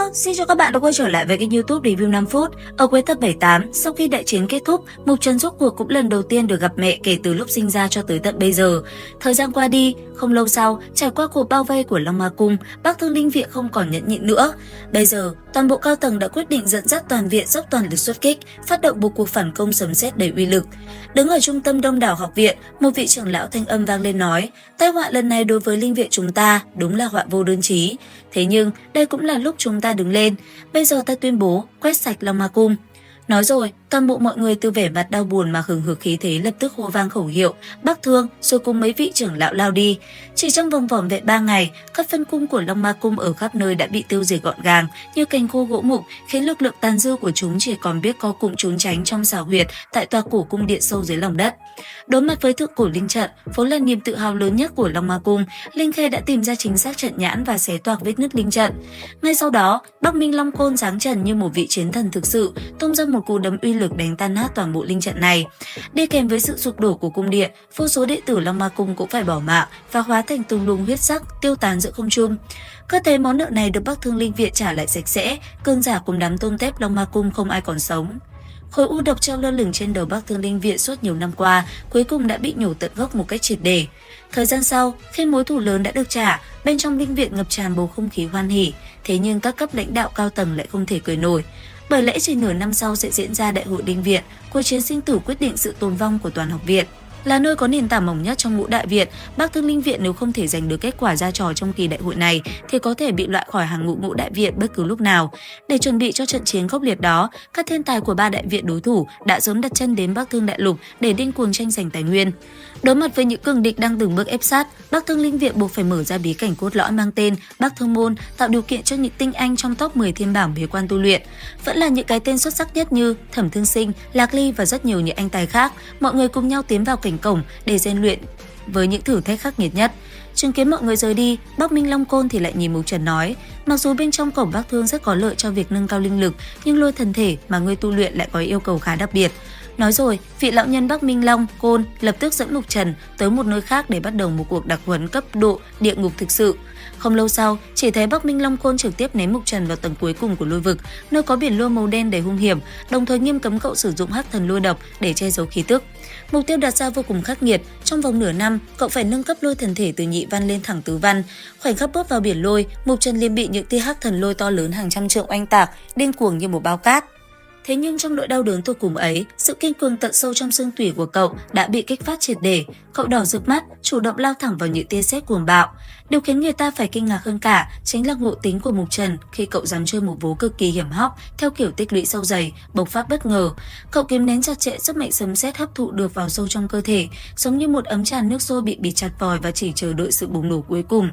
Hello, xin chào các bạn đã quay trở lại với kênh YouTube Review 5 phút. Ở cuối tập 78, sau khi đại chiến kết thúc, Mục Trần rốt cuộc cũng lần đầu tiên được gặp mẹ kể từ lúc sinh ra cho tới tận bây giờ. Thời gian qua đi, không lâu sau, trải qua cuộc bao vây của Long Ma Cung, Bắc Thương Linh Viện không còn nhẫn nhịn nữa. Bây giờ, toàn bộ cao tầng đã quyết định dẫn dắt toàn viện dốc toàn lực xuất kích, phát động một cuộc phản công sấm sét đầy uy lực. Đứng ở trung tâm đông đảo học viện, một vị trưởng lão thanh âm vang lên nói: "Tai họa lần này đối với Linh Viện chúng ta đúng là họa vô đơn chí. Thế nhưng, đây cũng là lúc chúng ta đứng lên. Bây giờ ta tuyên bố quét sạch Long Ma Cung." Nói rồi, toàn bộ mọi người từ vẻ mặt đau buồn mà hừng hực khí thế lập tức hô vang khẩu hiệu Bắc Thương, rồi cùng mấy vị trưởng lão lao đi. Chỉ trong vòng vỏn vẹn 3 ngày, các phân cung của Long Ma Cung ở khắp nơi đã bị tiêu diệt gọn gàng như cành khô gỗ mục, khiến lực lượng tàn dư của chúng chỉ còn biết co cụm trốn tránh trong xào huyệt tại tòa cổ cung điện sâu dưới lòng đất. Đối mặt với thượng cổ linh trận, vốn là niềm tự hào lớn nhất của Long Ma Cung, Linh Khê đã tìm ra chính xác trận nhãn và xé toạc vết nứt linh trận. Ngay sau đó, Bắc Minh Long Côn giáng trần như một vị chiến thần thực sự, tung ra một cú đấm uy lực đánh tan nát toàn bộ linh trận này. Đi kèm với sự sụp đổ của cung điện, vô số đệ tử Long Ma Cung cũng phải bỏ mạng và hóa thành từng luồng huyết sắc tiêu tán giữa không trung. Cứ thế món nợ này được Bắc Thương Linh Viện trả lại sạch sẽ, cường giả cùng đám tôn tép Long Ma Cung không ai còn sống. Khối u độc treo lơ lửng trên đầu Bắc Thương Linh Viện suốt nhiều năm qua, cuối cùng đã bị nhổ tận gốc một cách triệt để. Thời gian sau, khi mối thù lớn đã được trả, bên trong linh viện ngập tràn bầu không khí hoan hỉ, thế nhưng các cấp lãnh đạo cao tầng lại không thể cười nổi. Bởi lẽ chỉ nửa năm sau sẽ diễn ra đại hội linh viện, cuộc chiến sinh tử quyết định sự tồn vong của toàn học viện. Là nơi có nền tảng mỏng nhất trong ngũ đại viện, Bắc Thương Linh Viện nếu không thể giành được kết quả ra trò trong kỳ đại hội này thì có thể bị loại khỏi hàng ngũ ngũ đại viện bất cứ lúc nào. Để chuẩn bị cho trận chiến khốc liệt đó, các thiên tài của ba đại viện đối thủ đã sớm đặt chân đến Bắc Thương Đại Lục để điên cuồng tranh giành tài nguyên. Đối mặt với những cường địch đang từng bước ép sát, Bắc Thương Linh Viện buộc phải mở ra bí cảnh cốt lõi mang tên Bắc Thương Môn, tạo điều kiện cho những tinh anh trong top 10 thiên bảng bế quan tu luyện. Vẫn là những cái tên xuất sắc nhất như Thẩm Thương Sinh, Lạc Ly và rất nhiều những anh tài khác, mọi người cùng nhau tiến vào cảnh cổng để rèn luyện với những thử thách khắc nghiệt nhất. Chứng kiến mọi người rời đi, Bắc Minh Long Côn thì lại nhìn Mục Trần nói: "Mặc dù bên trong cổng Bắc Thương rất có lợi cho việc nâng cao linh lực, nhưng lôi thần thể mà ngươi tu luyện lại có yêu cầu khá đặc biệt." Nói rồi, vị lão nhân Bắc Minh Long Côn lập tức dẫn Mục Trần tới một nơi khác để bắt đầu một cuộc đặc huấn cấp độ địa ngục thực sự. Không lâu sau, chỉ thấy Bắc Minh Long Côn trực tiếp ném Mục Trần vào tầng cuối cùng của lôi vực, nơi có biển lôi màu đen đầy hung hiểm, đồng thời nghiêm cấm cậu sử dụng hắc thần lôi độc để che giấu khí tức. Mục tiêu đặt ra vô cùng khắc nghiệt, trong vòng nửa năm, cậu phải nâng cấp lôi thần thể từ nhị văn lên thẳng tứ văn. Khoảnh khắc bước vào biển lôi, Mục Trần liền bị những tia hắc thần lôi to lớn hàng trăm trượng oanh tạc, điên cuồng như một bao cát. Thế nhưng trong nỗi đau đớn tột cùng ấy, sự kiên cường tận sâu trong xương tủy của cậu đã bị kích phát triệt để. Cậu đỏ rực mắt, chủ động lao thẳng vào những tia sét cuồng bạo. Điều khiến người ta phải kinh ngạc hơn cả chính là ngộ tính của Mục Trần khi cậu dám chơi một vố cực kỳ hiểm hóc theo kiểu tích lũy sâu dày, bộc phát bất ngờ. Cậu kiềm nén chặt chẽ sức mạnh sấm sét hấp thụ được vào sâu trong cơ thể, giống như một ấm trà nước sôi bị bịt chặt vòi và chỉ chờ đợi sự bùng nổ cuối cùng.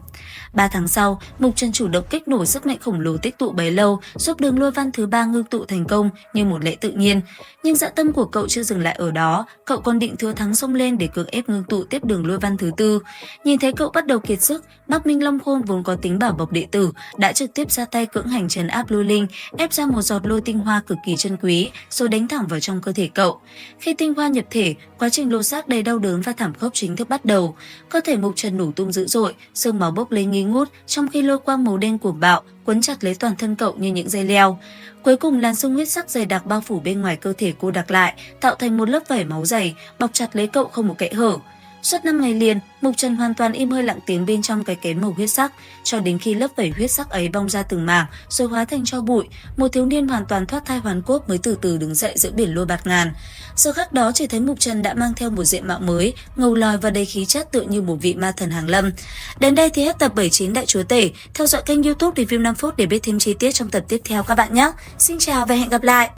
3 tháng sau, Mục Trần chủ động kích nổ sức mạnh khổng lồ tích tụ bấy lâu, giúp đường lôi văn thứ 3 ngưng tụ thành công như một lẽ tự nhiên. Nhưng dạ tâm của cậu chưa dừng lại ở đó, cậu còn định thừa thắng xông lên để cưỡng ép ngưng tụ tiếp đường lôi văn thứ 4. Nhìn thấy cậu bắt đầu kiệt sức, Bắc Minh Long Côn vốn có tính bảo bọc đệ tử đã trực tiếp ra tay cưỡng hành trấn áp lôi linh, ép ra một giọt lôi tinh hoa cực kỳ chân quý, rồi đánh thẳng vào trong cơ thể cậu. Khi tinh hoa nhập thể, quá trình lột xác đầy đau đớn và thảm khốc chính thức bắt đầu. Cơ thể Mục Trần nổ tung dữ dội, xương máu bốc lên nghi ngút, trong khi lôi quang màu đen cuồng bạo quấn chặt lấy toàn thân cậu như những dây leo. Cuối cùng làn sương huyết sắc dày đặc bao phủ bên ngoài cơ thể cô đặc lại, tạo thành một lớp vảy máu dày, bọc chặt lấy cậu không một kẽ hở. Suốt 5 ngày liền, Mục Trần hoàn toàn im hơi lặng tiếng bên trong cái kén màu huyết sắc, cho đến khi lớp vảy huyết sắc ấy bong ra từng mảng, rồi hóa thành tro bụi. Một thiếu niên hoàn toàn thoát thai hoàn cốt mới từ từ đứng dậy giữa biển lôi bạt ngàn. Giờ khắc đó chỉ thấy Mục Trần đã mang theo một diện mạo mới, ngầu lòi và đầy khí chất tựa như một vị ma thần hàng lâm. Đến đây thì hết tập 79 Đại Chúa Tể. Theo dõi kênh YouTube Review 5 phút để biết thêm chi tiết trong tập tiếp theo các bạn nhé. Xin chào và hẹn gặp lại.